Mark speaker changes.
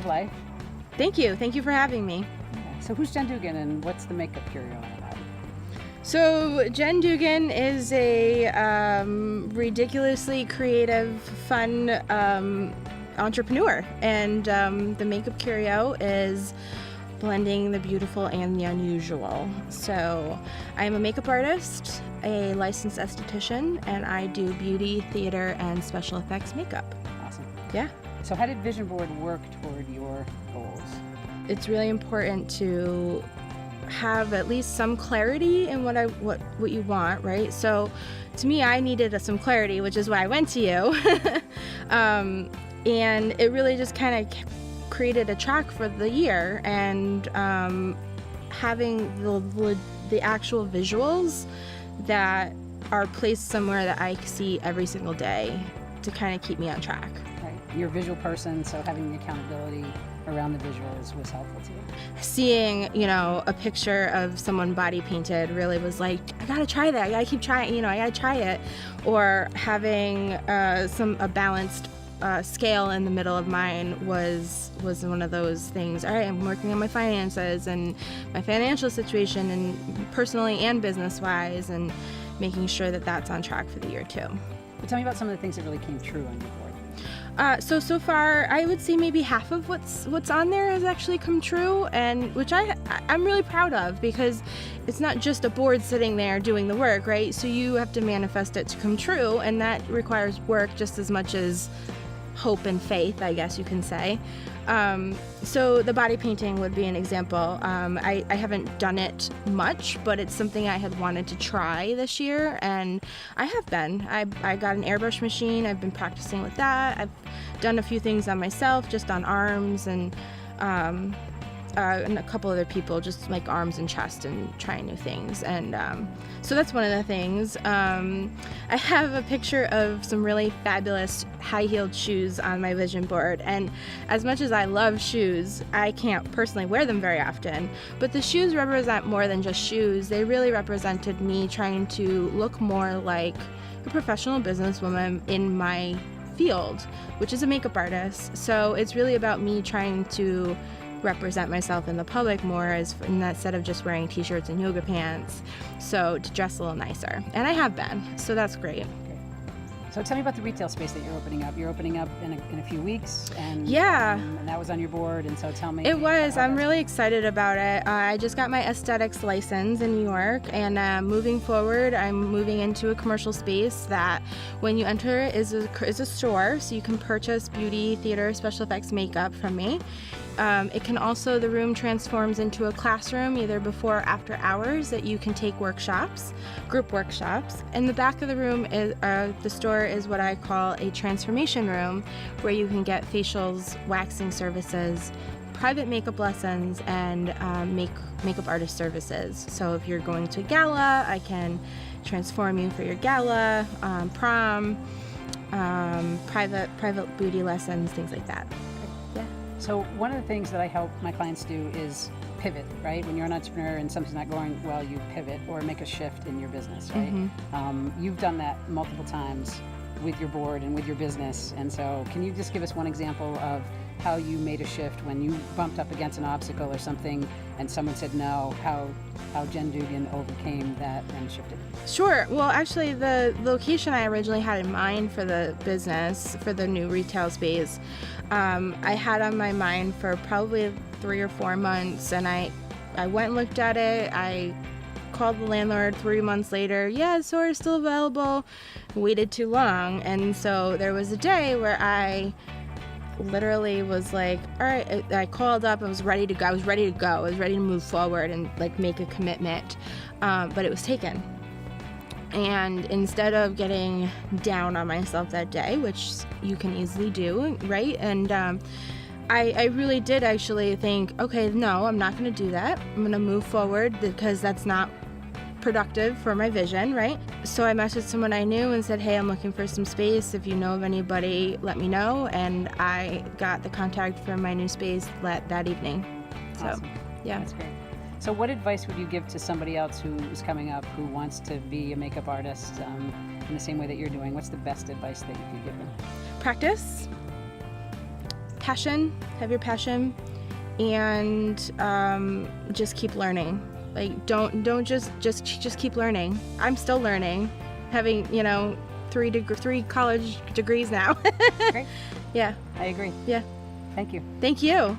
Speaker 1: of life.
Speaker 2: Thank you. Thank you for having me.
Speaker 1: Yeah. So who's Jenn Dugan and what's the Makeup Curio all about?
Speaker 2: So Jenn Dugan is a ridiculously creative, fun entrepreneur, and the Makeup Curio is blending the beautiful and the unusual. So I'm a makeup artist, a licensed esthetician, and I do beauty, theater, and special effects makeup.
Speaker 1: Awesome.
Speaker 2: Yeah.
Speaker 1: So how did Vision Board work toward your goals?
Speaker 2: It's really important to have at least some clarity in what you want, right? So to me, I needed some clarity, which is why I went to you. And it really just kind of created a track for the year, and having the actual visuals that are placed somewhere that I see every single day to kind of keep me on track.
Speaker 1: Right. You're a visual person, so having the accountability around the visuals was helpful to you.
Speaker 2: Seeing, a picture of someone body painted really was like, I gotta try that. I gotta keep trying. I gotta try it. Or having a balanced scale in the middle of mine was one of those things. All right, I'm working on my finances and my financial situation, and personally and business-wise, and making sure that that's on track for the year too.
Speaker 1: But tell me about some of the things that really came true on your board.
Speaker 2: So far, I would say maybe half of what's on there has actually come true, and which I'm really proud of, because it's not just a board sitting there doing the work, right? So you have to manifest it to come true, and that requires work just as much as hope and faith, I guess you can say. So the body painting would be an example. I haven't done it much, but it's something I had wanted to try this year, and I have been. I got an airbrush machine. I've been practicing with that. I've done a few things on myself, just on arms, and a couple other people, just like arms and chest, and trying new things. And so that's one of the things. I have a picture of some really fabulous high-heeled shoes on my vision board, and as much as I love shoes, I can't personally wear them very often, but the shoes represent more than just shoes. They really represented me trying to look more like a professional businesswoman in my field, which is a makeup artist. So it's really about me trying to represent myself in the public more, instead of just wearing t-shirts and yoga pants, so to dress a little nicer. And I have been, so that's great.
Speaker 1: Okay. So tell me about the retail space that you're opening up. You're opening up in a few weeks, and
Speaker 2: yeah,
Speaker 1: and that was on your board, and so tell me.
Speaker 2: It was. I'm really excited about it. I just got my aesthetics license in New York, and moving forward, I'm moving into a commercial space that when you enter it is a store, so you can purchase beauty, theater, special effects makeup from me. It can also, the room transforms into a classroom either before or after hours that you can take workshops, group workshops. In the back of the room, the store is what I call a transformation room, where you can get facials, waxing services, private makeup lessons, and makeup artist services. So if you're going to a gala, I can transform you for your gala, prom, private beauty lessons, things like that. Yeah.
Speaker 1: So one of the things that I help my clients do is pivot, right? When you're an entrepreneur and something's not going well, you pivot or make a shift in your business, right? Mm-hmm. You've done that multiple times with your board and with your business. And so can you just give us one example of how you made a shift when you bumped up against an obstacle or something and someone said no, how Jenn Dugan overcame that and shifted?
Speaker 2: Sure. Well, actually, the location I originally had in mind for the business, for the new retail space, I had on my mind for probably 3 or 4 months, and I went and looked at it. I called the landlord 3 months later. Yeah, the store is still available. Waited too long, and so there was a day where I literally was like, all right, I called up, I was ready to go, I was ready to move forward and like make a commitment, but it was taken. And instead of getting down on myself that day, which you can easily do, right? And I really did actually think, okay, no, I'm not going to do that. I'm going to move forward, because that's not productive for my vision, right? So I messaged someone I knew and said, hey, I'm looking for some space. If you know of anybody, let me know. And I got the contact for my new space that evening. So,
Speaker 1: awesome.
Speaker 2: Yeah.
Speaker 1: That's great. So what advice would you give to somebody else who is coming up, who wants to be a makeup artist in the same way that you're doing? What's the best advice that you could give them?
Speaker 2: Practice. passion, and just keep learning. Like, don't just keep learning. I'm still learning, having, you know, three college degrees now.
Speaker 1: Great.
Speaker 2: Yeah.
Speaker 1: I agree.
Speaker 2: Yeah.
Speaker 1: Thank you.
Speaker 2: Thank you.